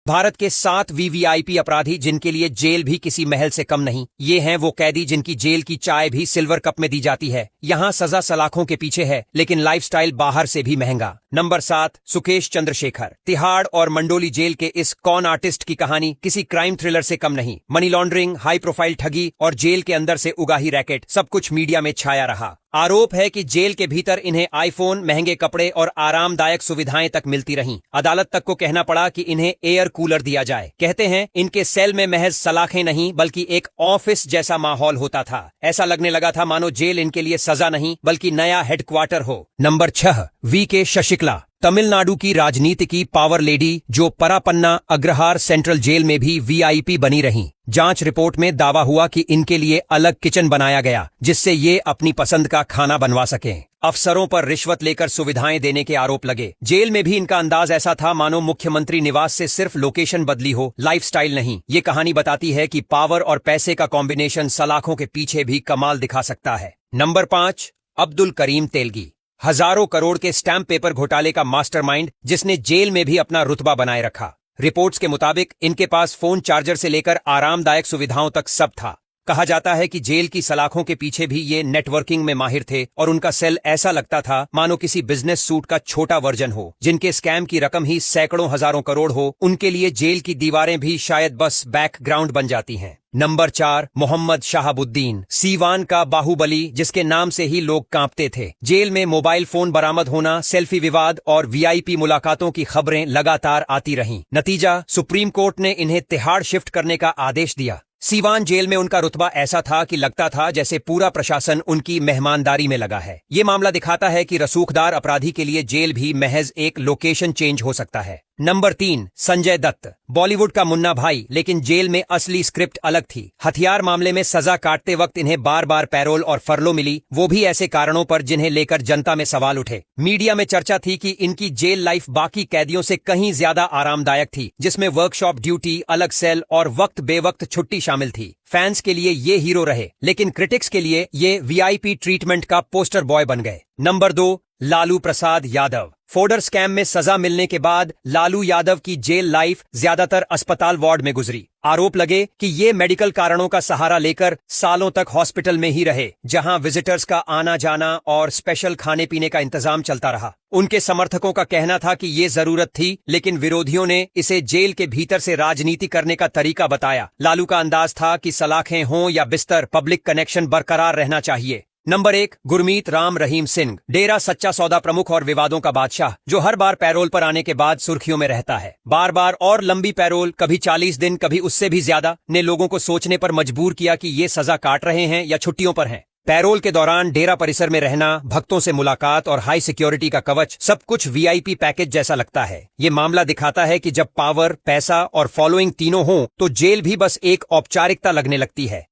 भारत के 7 वीवीआईपी अपराधी जिनके लिए जेल भी किसी महल से कम नहीं। ये हैं वो कैदी जिनकी जेल की चाय भी सिल्वर कप में दी जाती है। यहाँ सजा सलाखों के पीछे है, लेकिन लाइफस्टाइल बाहर से भी महंगा। नंबर 7, सुकेश चंद्रशेखर। तिहाड़ और मंडोली जेल के इस कॉन आर्टिस्ट की कहानी किसी क्राइम थ्रिलर से कम नहीं। मनी लॉन्ड्रिंग, हाई प्रोफाइल ठगी और जेल के अंदर से उगाही रैकेट, सब कुछ मीडिया में छाया रहा। आरोप है कि जेल के भीतर इन्हें आईफोन, महंगे कपड़े और आरामदायक सुविधाएं तक मिलती रहीं। अदालत तक को कहना पड़ा कि इन्हें एयर कूलर दिया जाए। कहते हैं इनके सेल में महज सलाखें नहीं बल्कि एक ऑफिस जैसा माहौल होता था। ऐसा लगने लगा था मानो जेल इनके लिए सजा नहीं बल्कि नया हेडक्वार्टर हो। Number 6, VK Sasikala. तमिलनाडु की राजनीति की पावर लेडी जो परापन्ना अग्रहार सेंट्रल जेल में भी वीआईपी बनी रहीं। जांच रिपोर्ट में दावा हुआ कि इनके लिए अलग किचन बनाया गया जिससे ये अपनी पसंद का खाना बनवा सकें। अफसरों पर रिश्वत लेकर सुविधाएं देने के आरोप लगे। जेल में भी इनका अंदाज ऐसा था मानो मुख्यमंत्री निवास से सिर्फ लोकेशन बदली हो, लाइफस्टाइल नहीं। ये कहानी बताती है कि पावर और पैसे का कॉम्बिनेशन सलाखों के पीछे भी कमाल दिखा सकता है। नंबर 5, अब्दुल करीम तेलगी। हजारों करोड़ के स्टैंप पेपर घोटाले का मास्टरमाइंड जिसने जेल में भी अपना रुतबा बनाए रखा। रिपोर्ट्स के मुताबिक इनके पास फोन चार्जर से लेकर आरामदायक सुविधाओं तक सब था। कहा जाता है कि जेल की सलाखों के पीछे भी ये नेटवर्किंग में माहिर थे और उनका सेल ऐसा लगता था मानो किसी बिजनेस सूट का छोटा वर्जन हो। जिनके स्कैम की रकम ही सैकड़ों हजारों करोड़ हो, उनके लिए जेल की दीवारें भी शायद बस बैकग्राउंड बन जाती हैं। नंबर 4, मोहम्मद शाहाबुद्दीन। सीवान का बाहुबली जिसके नाम से ही लोग कांपते थे। जेल में मोबाइल फोन बरामद होना, सेल्फी विवाद और वीआईपी मुलाकातों की खबरें लगातार आती रहीं। नतीजा, सुप्रीम कोर्ट ने इन्हें तिहाड़ शिफ्ट करने का आदेश दिया। सीवान जेल में उनका रुतबा ऐसा था कि लगता था जैसे पूरा प्रशासन उनकी मेहमानदारी में लगा है। ये मामला दिखाता है कि रसूखदार अपराधी के लिए जेल भी महज एक लोकेशन चेंज हो सकता है। नंबर 3, संजय दत्त। बॉलीवुड का मुन्ना भाई, लेकिन जेल में असली स्क्रिप्ट अलग थी। हथियार मामले में सजा काटते वक्त इन्हें बार बार पैरोल और फरलो मिली, वो भी ऐसे कारणों पर जिन्हें लेकर जनता में सवाल उठे। मीडिया में चर्चा थी कि इनकी जेल लाइफ बाकी कैदियों से कहीं ज्यादा आरामदायक थी, जिसमें वर्कशॉप ड्यूटी, अलग सेल और वक्त बेवक्त छुट्टी शामिल थी। फैंस के लिए ये हीरो रहे, लेकिन क्रिटिक्स के लिए ये वीआईपी ट्रीटमेंट का पोस्टर बॉय बन गए। नंबर 2, लालू प्रसाद यादव। फोर्डर स्कैम में सजा मिलने के बाद लालू यादव की जेल लाइफ ज्यादातर अस्पताल वार्ड में गुजरी। आरोप लगे कि ये मेडिकल कारणों का सहारा लेकर सालों तक हॉस्पिटल में ही रहे, जहां विजिटर्स का आना जाना और स्पेशल खाने पीने का इंतजाम चलता रहा। उनके समर्थकों का कहना था कि ये जरूरत थी, लेकिन विरोधियों ने इसे जेल के भीतर से राजनीति करने का तरीका बताया। लालू का अंदाज था कि सलाखें हों या बिस्तर, पब्लिक कनेक्शन बरकरार रहना चाहिए। नंबर 1, गुरमीत राम रहीम सिंह। डेरा सच्चा सौदा प्रमुख और विवादों का बादशाह, जो हर बार पैरोल पर आने के बाद सुर्खियों में रहता है। बार बार और लंबी पैरोल, कभी 40 दिन कभी उससे भी ज्यादा, ने लोगों को सोचने पर मजबूर किया कि ये सजा काट रहे हैं या छुट्टियों पर हैं। पैरोल के दौरान डेरा परिसर में रहना, भक्तों से मुलाकात और हाई सिक्योरिटी का कवच, सब कुछ वीआईपी पैकेज जैसा लगता है। ये मामला दिखाता है कि जब पावर, पैसा और फॉलोइंग तीनों हों तो जेल भी बस एक औपचारिकता लगने लगती है।